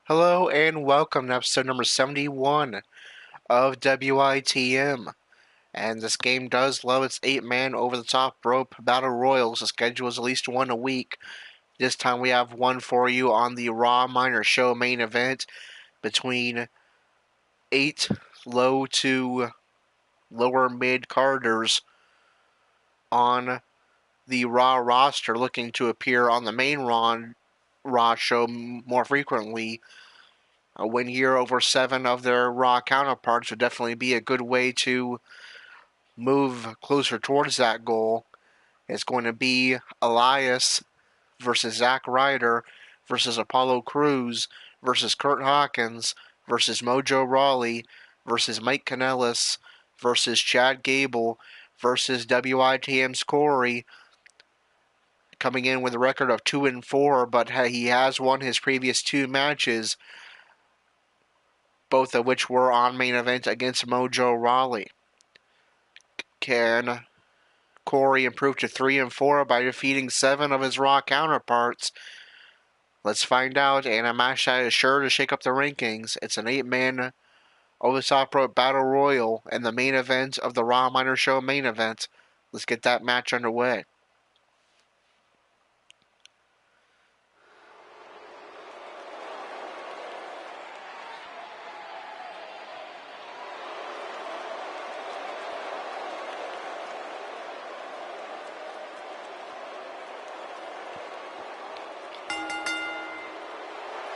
Hello and welcome to episode number 71 of WITM. And this game does love its 8-man over-the-top rope battle royals. The schedule is at least one a week. This time we have one for you on the Raw Minor Show main event between 8 low to lower mid-carders on the Raw roster looking to appear on the main Raw show more frequently. A win here over 7 of their Raw counterparts would definitely be a good way to move closer towards that goal. It's going to be Elias versus Zack Ryder versus Apollo Crews versus Kurt Hawkins versus Mojo Rawley versus Mike Kanellis versus Chad Gable versus WITM's Corey, coming in with a record of 2-4, but he has won his previous 2 matches, both of which were on main event against Mojo Rawley. Can Corey improve to 3-4 by defeating 7 of his Raw counterparts? Let's find out, and a match that is sure to shake up the rankings. It's an 8-man over-the-top rope battle royal and the main event of the Raw Minor Show main event. Let's get that match underway.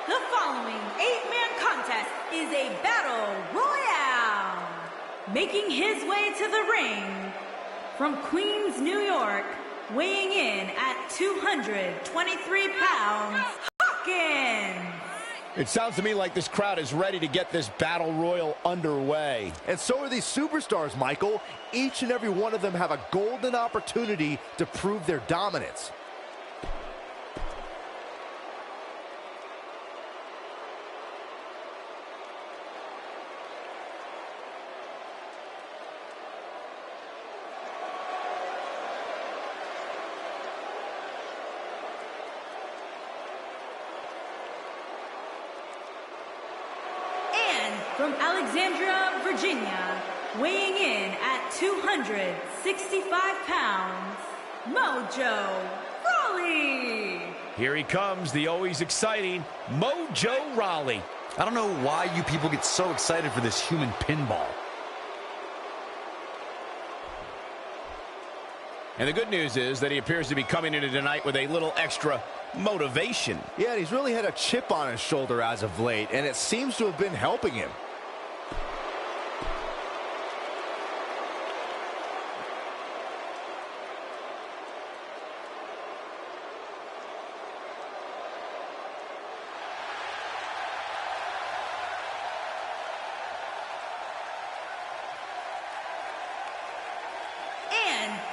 The following 8-man contest is a battle royale. Making his way to the ring from Queens, New York, weighing in at 223 pounds, Hawkins. It sounds to me like this crowd is ready to get this battle royal underway. And so are these superstars, Michael. Each and every one of them have a golden opportunity to prove their dominance. From Alexandria, Virginia, weighing in at 265 pounds, Mojo Rawley. Here he comes, the always exciting Mojo Rawley. I don't know why you people get so excited for this human pinball. And the good news is that he appears to be coming into tonight with a little extra motivation. Yeah, and he's really had a chip on his shoulder as of late, and it seems to have been helping him.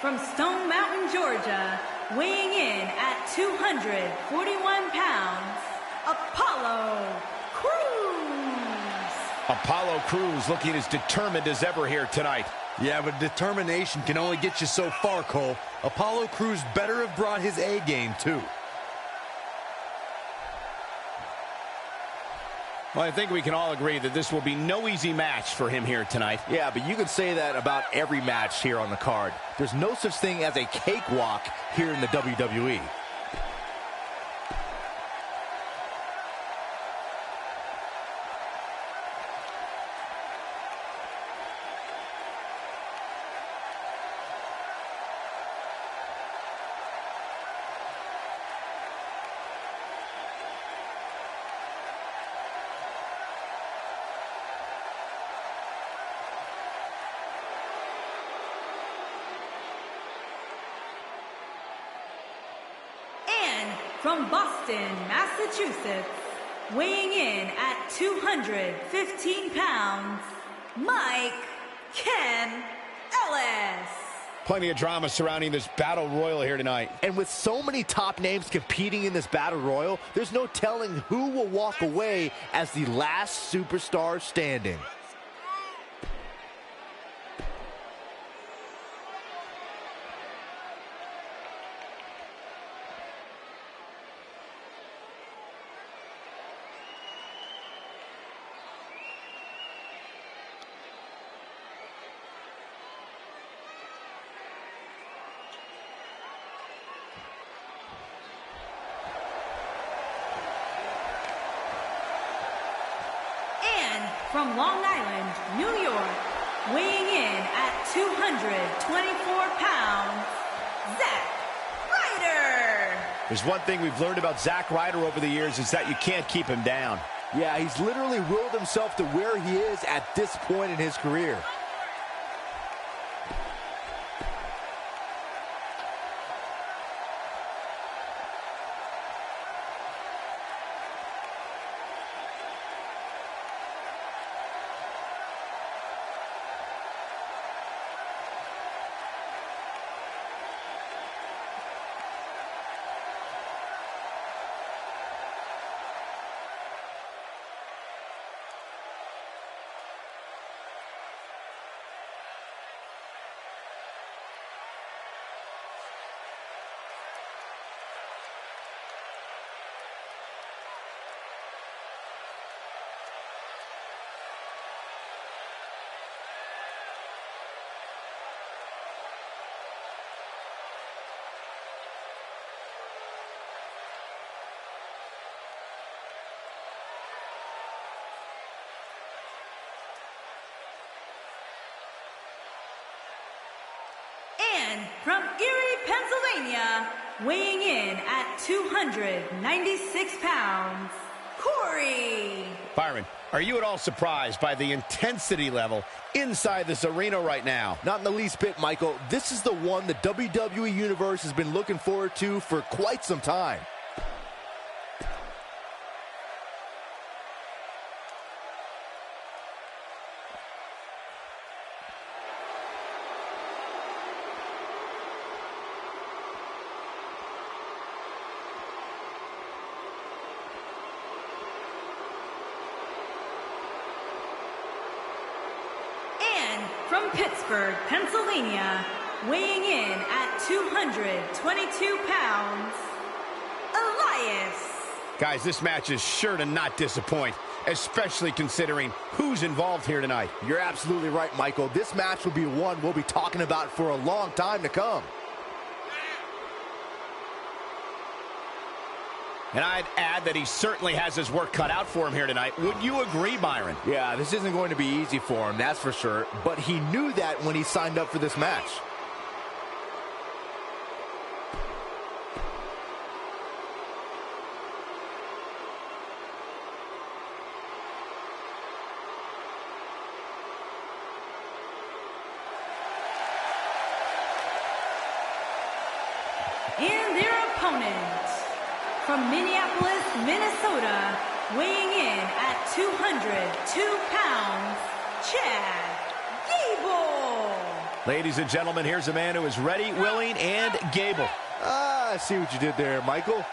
From Stone Mountain, Georgia, weighing in at 241 pounds, Apollo Crews. Apollo Crews looking as determined as ever here tonight. Yeah, but determination can only get you so far, Cole. Apollo Crews better have brought his A game, too. Well, I think we can all agree that this will be no easy match for him here tonight. Yeah, but you can say that about every match here on the card. There's no such thing as a cakewalk here in the WWE. From Boston, Massachusetts, weighing in at 215 pounds, Mike Ken Ellis. Plenty of drama surrounding this battle royal here tonight. And with so many top names competing in this battle royal, there's no telling who will walk away as the last superstar standing. from Long Island, New York, weighing in at 224 pounds, Zack Ryder. There's one thing we've learned about Zack Ryder over the years is that you can't keep him down. Yeah, he's literally willed himself to where he is at this point in his career. And from Erie, Pennsylvania, weighing in at 296 pounds, Corey. Byron, are you at all surprised by the intensity level inside this arena right now? Not in the least bit, Michael. This is the one the WWE Universe has been looking forward to for quite some time. From Pittsburgh, Pennsylvania, weighing in at 222 pounds, Elias. Guys, this match is sure to not disappoint, especially considering who's involved here tonight. You're absolutely right, Michael. This match will be one we'll be talking about for a long time to come. And I'd add that he certainly has his work cut out for him here tonight. Would you agree, Byron? Yeah, this isn't going to be easy for him, that's for sure. But he knew that when he signed up for this match. And their opponent, from Minneapolis, Minnesota, weighing in at 202 pounds, Chad Gable. Ladies and gentlemen, here's a man who is ready, willing, and Gable. I see what you did there, Michael.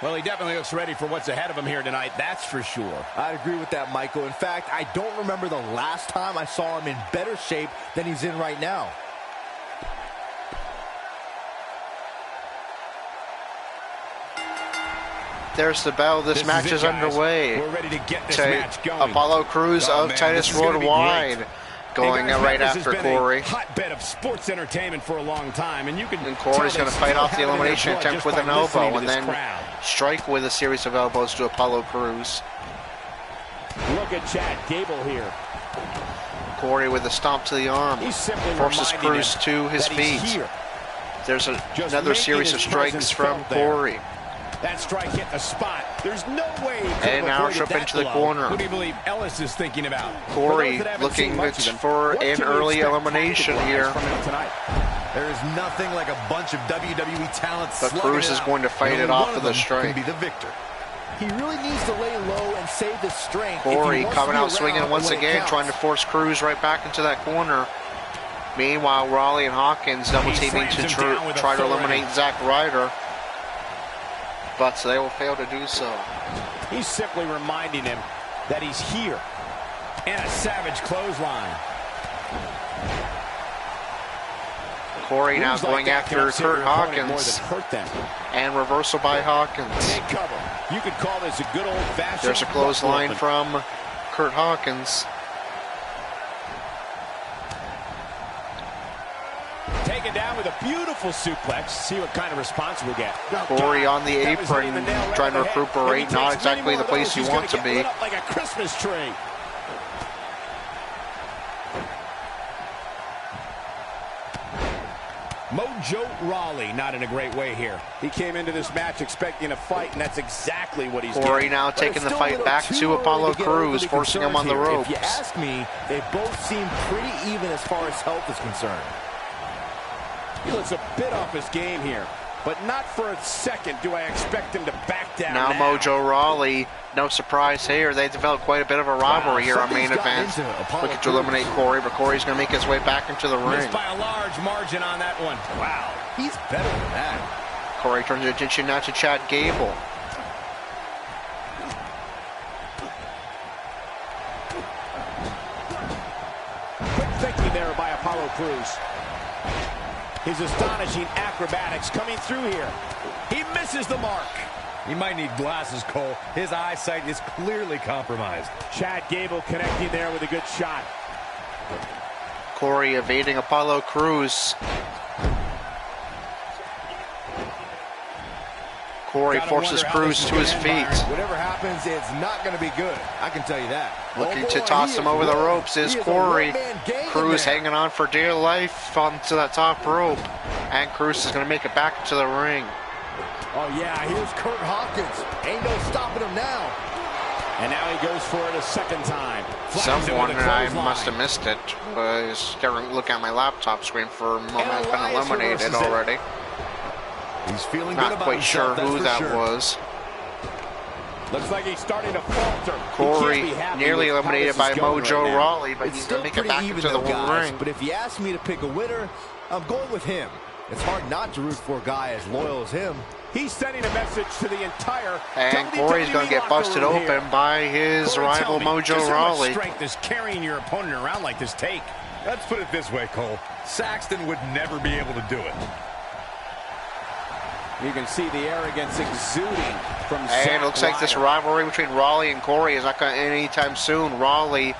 Well, he definitely looks ready for what's ahead of him here tonight, that's for sure. I'd agree with that, Michael. In fact, I don't remember the last time I saw him in better shape than he's in right now. There's the bell. This match is underway. We're ready to get this match going. Apollo Crews of man, Titus Worldwide going right after Corey. Hotbed of sports entertainment for a long time, and Corey's going to fight off the elimination attempt with an elbow and then strike with a series of elbows to Apollo Crews. Look at Chad Gable here. Corey with a stomp to the arm forces Crews to his feet. There's another series of strikes from Corey. That strike hit the spot. There's no way he could and now trip into the corner. Who do you believe Ellis is thinking about? Corey looking for an early elimination here. There is nothing like a bunch of WWE talent. But Crews is going to fight it off with a strike. Be the victor. He really needs to lay low and save the strength. Corey coming out swinging once again, trying to force Crews right back into that corner. Meanwhile, Raleigh and Hawkins double teaming to try to eliminate Zack Ryder. But they will fail to do so. He's simply reminding him that he's here. And a savage clothesline. Corey now going after Kurt Hawkins. And reversal by Hawkins. Big cover. You could call this a good old-fashioned. There's a clothesline from Kurt Hawkins. Taken down with a beautiful suplex. See what kind of response we'll get. Corey on the apron, trying to recuperate. Not exactly the place you want to be. Lit up like a Christmas tree. Mojo Rawley not in a great way here. He came into this match expecting a fight, and that's exactly what he's Corey getting. now taking the fight back to Apollo Crews, forcing him on the ropes. If you ask me, they both seem pretty even as far as health is concerned. He looks a bit off his game here, but not for a second do I expect him to back down Now Mojo Rawley, no surprise here. They developed quite a bit of a rivalry here on main event. Looking to eliminate Corey, but Corey's going to make his way back into the ring. Missed by a large margin on that one. Wow, He's better than that. Corey turns his attention now to Chad Gable. Quick thinking there by Apollo Crews. His astonishing acrobatics coming through here. He misses the mark. He might need glasses, Cole. His eyesight is clearly compromised. Chad Gable connecting there with a good shot. Corey evading Apollo Crews. Corey forces Crews to his feet. Whatever happens, it's not going to be good. I can tell you that. Looking to toss him over the ropes is Corey. Crews hanging on for dear life onto that top rope. And Crews is going to make it back to the ring. Oh, yeah, here's Kurt Hawkins. Ain't no stopping him now. And now he goes for it a second time. Someone, I must have missed it, was staring, look at my laptop screen for a moment. It's been eliminated already. He's feeling Not quite sure who that was. Looks like he's starting to falter. Corey nearly eliminated by Mojo Rawley, but he's going to make it back into the ring. But if you ask me to pick a winner, I'm going with him. It's hard not to root for a guy as loyal as him. He's sending a message to the entire And Corey's going to get busted open by his rival Mojo Rawley. How much strength is carrying your opponent around like this take? Let's put it this way, Cole. Saxton would never be able to do it. You can see the arrogance exuding from And it looks like this rivalry between Rawley and Corey is not going to end anytime soon. Rawley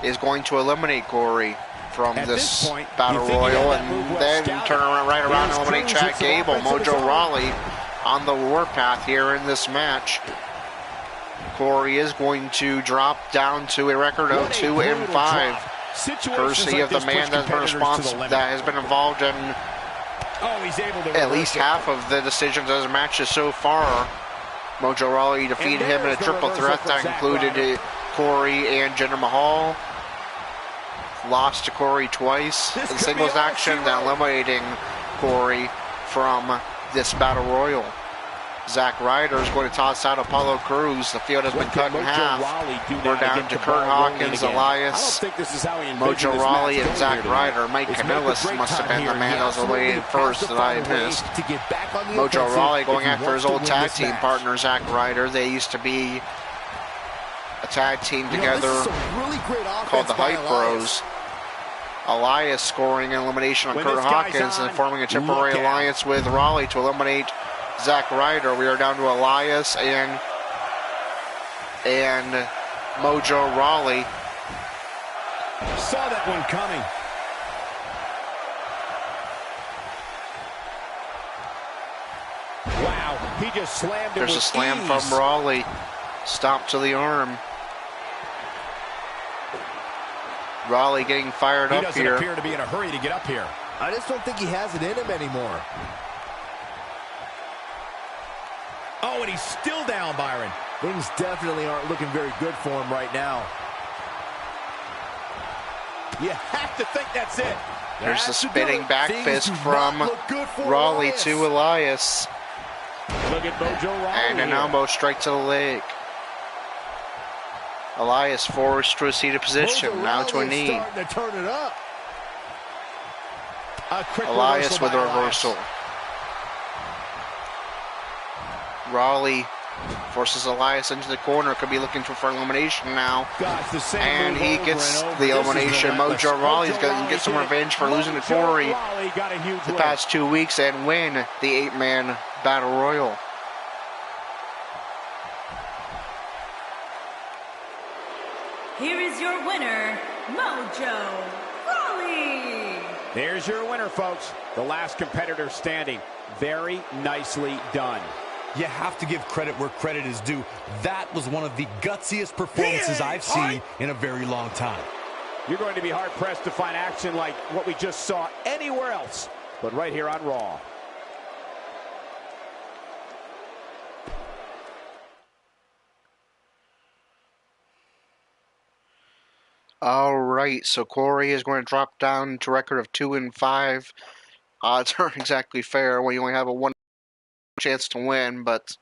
is going to eliminate Corey from this battle royal and then turn around right around and eliminate Chad Gable. Mojo Rawley on the warpath here in this match. Corey is going to drop down to a record of 2-5, courtesy of the man that has been involved in at least half of the decisions of his matches so far. Mojo Rawley defeated him in a triple threat that included Corey and Jinder Mahal. Lost to Corey twice in singles action, then eliminating Corey from this battle royal. Zack Ryder is going to toss out Apollo Crews. The field has been cut in half. We're down to Kurt Hawkins, Elias, Mojo Rawley, and Zack Ryder. Mike Kanellis must have been the man that was eliminated first that I missed. Mojo Rawley going after his old tag team partner, Zack Ryder. They used to be a tag team together called the Hype Bros. Elias scoring an elimination on Kurt Hawkins and forming a temporary alliance with Rawley to eliminate Zack Ryder. We are down to Elias and Mojo Rawley. Saw that one coming. Wow, he just slammed him. There's a slam from Rawley. Stop to the arm. Rawley getting fired up here. He doesn't appear to be in a hurry to get up here. I just don't think he has it in him anymore. Oh, and he's still down, Byron. Things definitely aren't looking very good for him right now. You have to think that's it. There's the spinning back fist from Rawley to Elias. Look at Mojo Rawley. And an elbow strike to the leg. Elias forced to a seated position, now to a knee. Starting to turn it up. Elias with a reversal. Rawley forces Elias into the corner. Could be looking for elimination now. And he gets the elimination. Mojo Rawley's going to get some revenge for losing to Corey the past 2 weeks and win the 8-man Battle Royal. Here is your winner, Mojo Rawley. There's your winner, folks. The last competitor standing. Very nicely done. You have to give credit where credit is due. That was one of the gutsiest performances I've seen in a very long time. You're going to be hard-pressed to find action like what we just saw anywhere else, but right here on Raw. All right, so Corey is going to drop down to a record of 2-5. Odds aren't exactly fair when you only have a 1 chance to win, but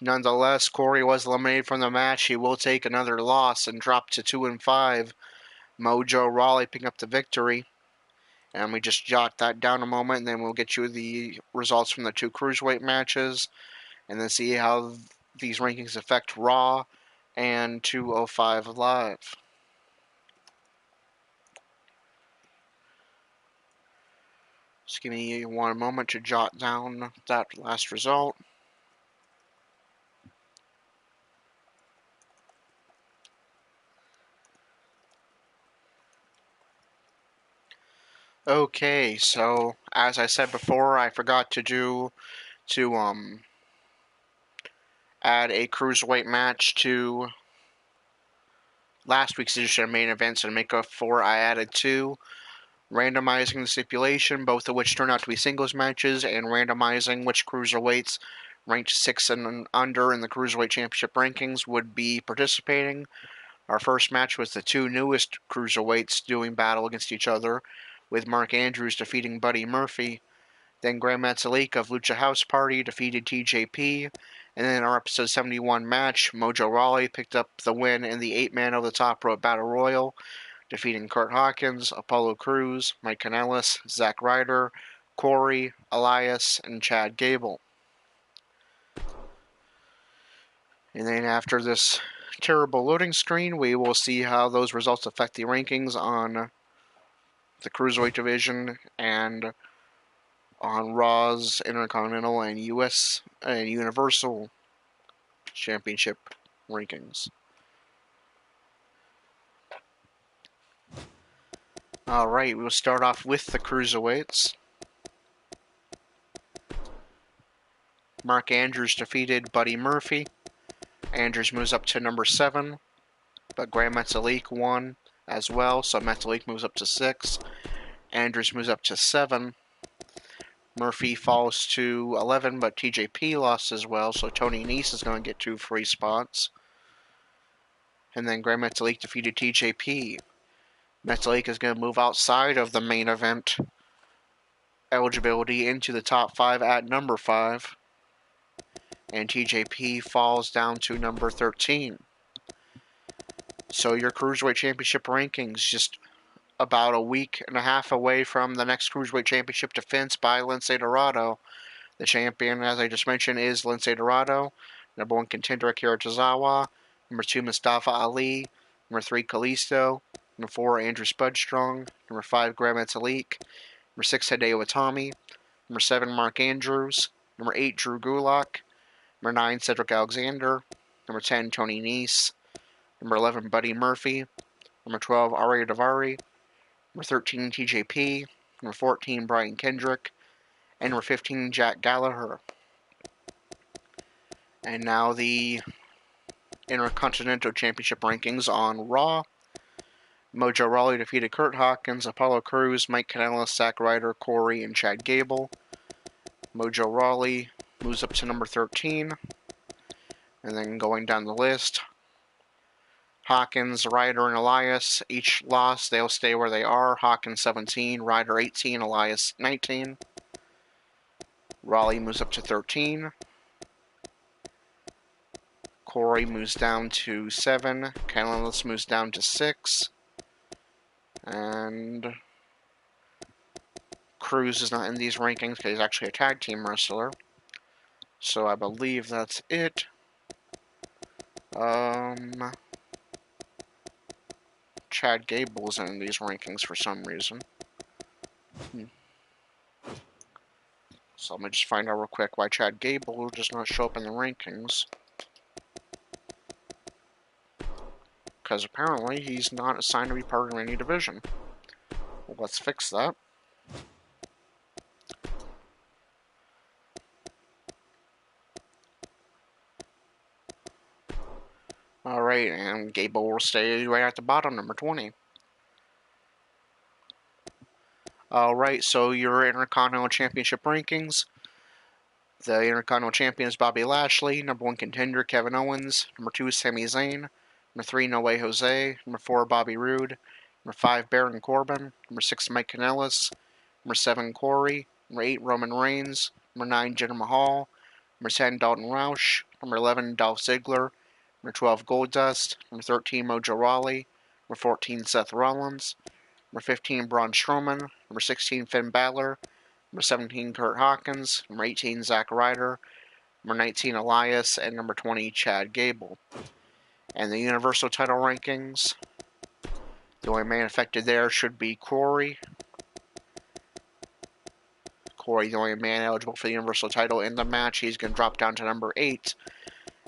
nonetheless, Corey was eliminated from the match. He will take another loss and drop to 2-5. Mojo Rawley picking up the victory. And we just jot that down a moment, and then we'll get you the results from the 2 cruiserweight matches, and then see how these rankings affect Raw and 205 Live. Just give me one moment to jot down that last result. Okay, so as I said before, I forgot to add a cruiserweight match to last week's edition of main events, and make up for I added 2. Randomizing the stipulation, both of which turned out to be singles matches, and randomizing which cruiserweights ranked 6 and under in the Cruiserweight Championship rankings would be participating. Our first match was the 2 newest cruiserweights doing battle against each other, with Mark Andrews defeating Buddy Murphy. Then Grand Metalik of Lucha House Party defeated TJP. And then in our episode 71 match, Mojo Rawley picked up the win in the 8-man over the top rope battle royal, defeating Kurt Hawkins, Apollo Crews, Mike Kanellis, Zack Ryder, Corey, Elias, and Chad Gable. And then after this terrible loading screen, we will see how those results affect the rankings on the Cruiserweight division and on Raw's Intercontinental and US and Universal Championship rankings. Alright, we'll start off with the Cruiserweights. Mark Andrews defeated Buddy Murphy. Andrews moves up to number 7, but Grand Metalik won as well, so Metalik moves up to 6. Andrews moves up to 7. Murphy falls to 11, but TJP lost as well, so Tony Nese is going to get 2 free spots. And then Grand Metalik defeated TJP. Metalik is going to move outside of the main event eligibility into the top 5 at number 5. And TJP falls down to number 13. So your Cruiserweight Championship rankings just about a week and a half away from the next Cruiserweight Championship defense by Lince Dorado. The champion, as I just mentioned, is Lince Dorado. Number 1 contender, Akira Tozawa. Number 2, Mustafa Ali. Number 3, Kalisto. Number 4, Andrew Spudstrong. Number 5, Grand Metalik. Number 6, Hideo Itami. Number 7, Mark Andrews. Number 8, Drew Gulak. Number 9, Cedric Alexander. Number 10, Tony Nese. Number 11, Buddy Murphy. Number 12, Aria Davari. Number 13, TJP. Number 14, Brian Kendrick. And number 15, Jack Gallagher. And now the Intercontinental Championship rankings on Raw. Mojo Rawley defeated Kurt Hawkins, Apollo Crews, Mike Kanellis, Zack Ryder, Corey, and Chad Gable. Mojo Rawley moves up to number 13. And then going down the list, Hawkins, Ryder, and Elias each lost. They'll stay where they are. Hawkins 17, Ryder 18, Elias 19. Rawley moves up to 13. Corey moves down to 7. Kanellis moves down to 6. And Crews is not in these rankings because he's actually a tag team wrestler. So I believe that's it. Chad Gable is in these rankings for some reason. So let me just find out real quick why Chad Gable does not show up in the rankings. Because apparently he's not assigned to be part of any division. Let's fix that. Alright, and Gable will stay right at the bottom, number 20. Alright, so your Intercontinental Championship rankings. The Intercontinental Champion is Bobby Lashley. Number 1 contender, Kevin Owens. Number 2, Sami Zayn. Number 3, No Way Jose. Number 4, Bobby Roode. Number 5, Baron Corbin. Number 6, Mike Kanellis. Number 7, Corey. Number 8, Roman Reigns. Number 9, Jinder Mahal. Number 10, Dalton Roush. Number 11, Dolph Ziggler. Number 12, Goldust. Number 13, Mojo Rawley. Number 14, Seth Rollins. Number 15, Braun Strowman. Number 16, Finn Balor. Number 17, Kurt Hawkins. Number 18, Zack Ryder. Number 19, Elias. And number 20, Chad Gable. And the Universal title rankings. The only man affected there should be Corey. Corey, the only man eligible for the Universal title in the match. He's going to drop down to number 8.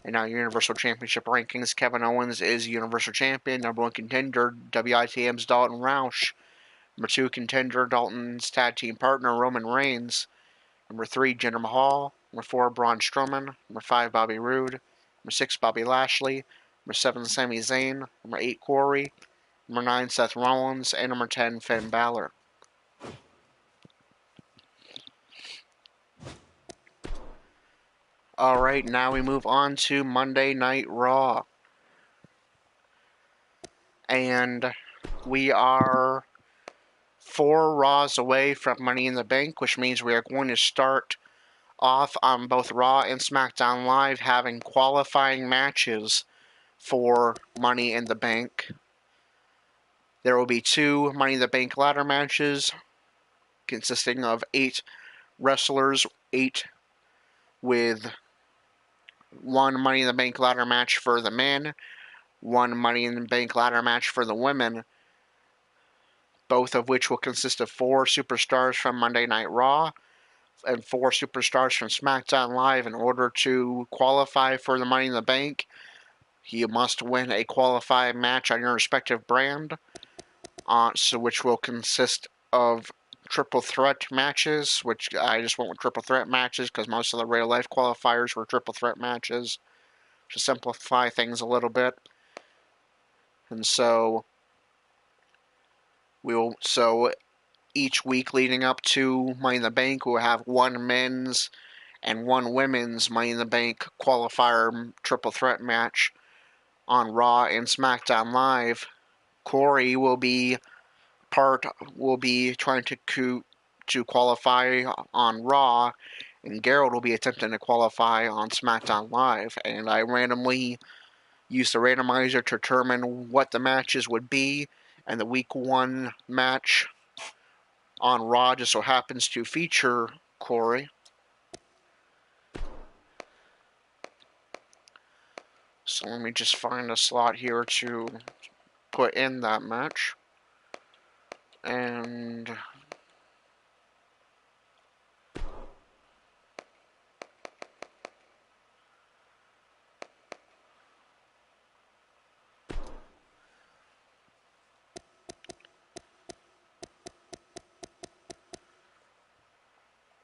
And now Universal Championship rankings. Kevin Owens is Universal Champion. Number 1 contender, WITM's Dalton Roush. Number 2 contender, Dalton's tag team partner, Roman Reigns. Number 3, Jinder Mahal. Number 4, Braun Strowman. Number 5, Bobby Roode. Number 6, Bobby Lashley. Number 7, Sami Zayn. Number 8, Corey. Number 9, Seth Rollins. And number 10, Finn Balor. Alright, now we move on to Monday Night Raw. And we are 4 Raws away from Money in the Bank, which means we are going to start off on both Raw and SmackDown Live having qualifying matches for Money in the Bank. There will be 2 Money in the Bank ladder matches consisting of 8 wrestlers, 8 with 1 Money in the Bank ladder match for the men, 1 Money in the Bank ladder match for the women, both of which will consist of 4 superstars from Monday Night Raw and 4 superstars from SmackDown Live. In order to qualify for the Money in the Bank, you must win a qualifying match on your respective brand, which will consist of triple threat matches, which I just went with triple threat matches because most of the real life qualifiers were triple threat matches to simplify things a little bit. And so each week leading up to Money in the Bank, we'll have 1 men's and 1 women's Money in the Bank qualifier triple threat match on Raw and SmackDown Live. Corey will be trying to qualify on Raw, and Gerald will be attempting to qualify on SmackDown Live. And I randomly used the randomizer to determine what the matches would be, and the week 1 match on Raw just so happens to feature Corey. So let me just find a slot here to put in that match. And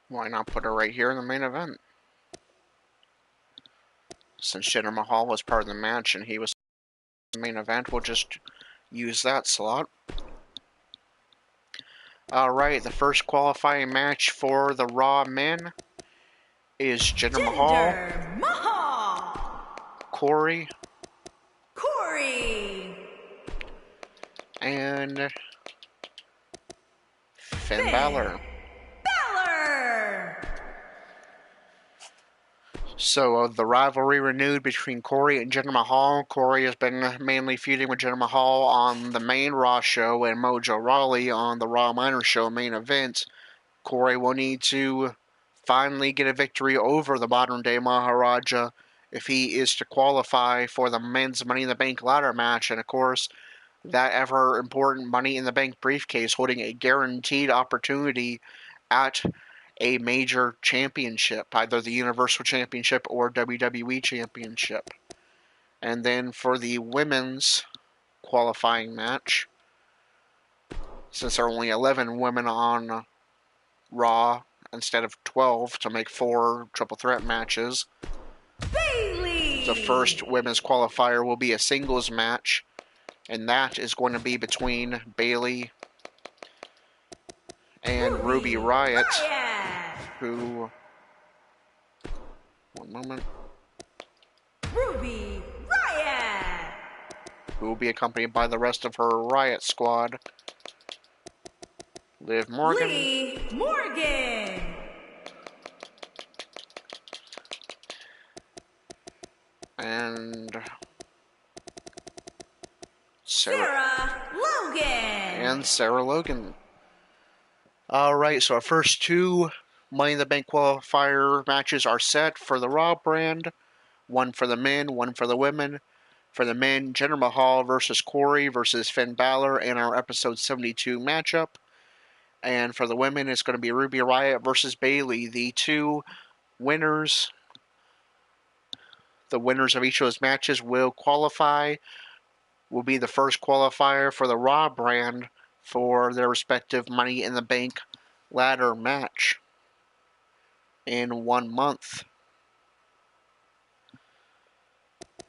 why not put her right here in the main event? Since Jinder Mahal was part of the match and he was in the main event, we'll just use that slot. Alright, the first qualifying match for the Raw men is Jinder Mahal, Corey, and Finn Balor. So the rivalry renewed between Corey and Jinder Mahal. Corey has been mainly feuding with Jinder Mahal on the main Raw show and Mojo Rawley on the Raw Minor Show main event. Corey will need to finally get a victory over the modern-day Maharaja if he is to qualify for the men's Money in the Bank ladder match. And of course, that ever-important Money in the Bank briefcase holding a guaranteed opportunity at a major championship, either the Universal Championship or WWE Championship. And then for the women's qualifying match, since there are only 11 women on Raw instead of 12 to make 4 triple threat matches. Bailey! The first women's qualifier will be a singles match, and that is going to be between Bailey and Ruby Riott, who... One moment. Ruby Riott! Who will be accompanied by the rest of her Riott squad. Liv Morgan. Lee Morgan! And Sarah Logan! And Sarah Logan. Alright, so our first 2 Money in the Bank qualifier matches are set for the Raw brand. One for the men, one for the women. For the men, Jinder Mahal versus Corey versus Finn Balor in our episode 72 matchup. And for the women, it's going to be Ruby Riott versus Bailey. The 2 winners, the winners of each of those matches will qualify, will be the first qualifier for the Raw brand for their respective Money in the Bank ladder match in 1 month.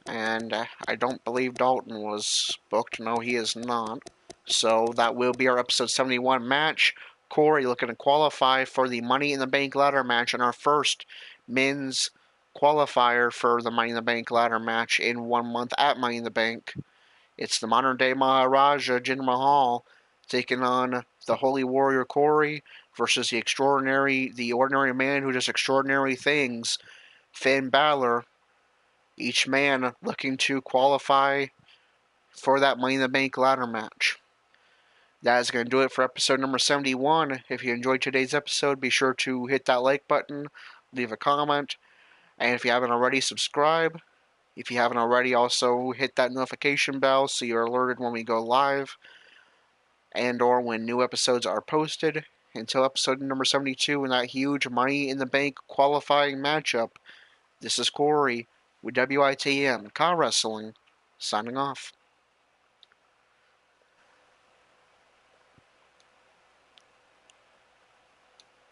And I don't believe Dalton was booked. No, he is not. So that will be our episode 71 match. Corey looking to qualify for the Money in the Bank ladder match in our first men's qualifier for the Money in the Bank ladder match in 1 month at Money in the Bank. It's the modern day Maharaja, Jinder Mahal, taking on the Holy Warrior Corey versus the ordinary man who does extraordinary things, Finn Balor. Each man looking to qualify for that Money in the Bank ladder match. That is going to do it for episode number 71. If you enjoyed today's episode, be sure to hit that like button, leave a comment, and if you haven't already, subscribe. If you haven't already, also hit that notification bell so you're alerted when we go live and or when new episodes are posted. Until episode number 72 and that huge Money in the Bank qualifying matchup, this is Corey with WITM Car Wrestling, signing off.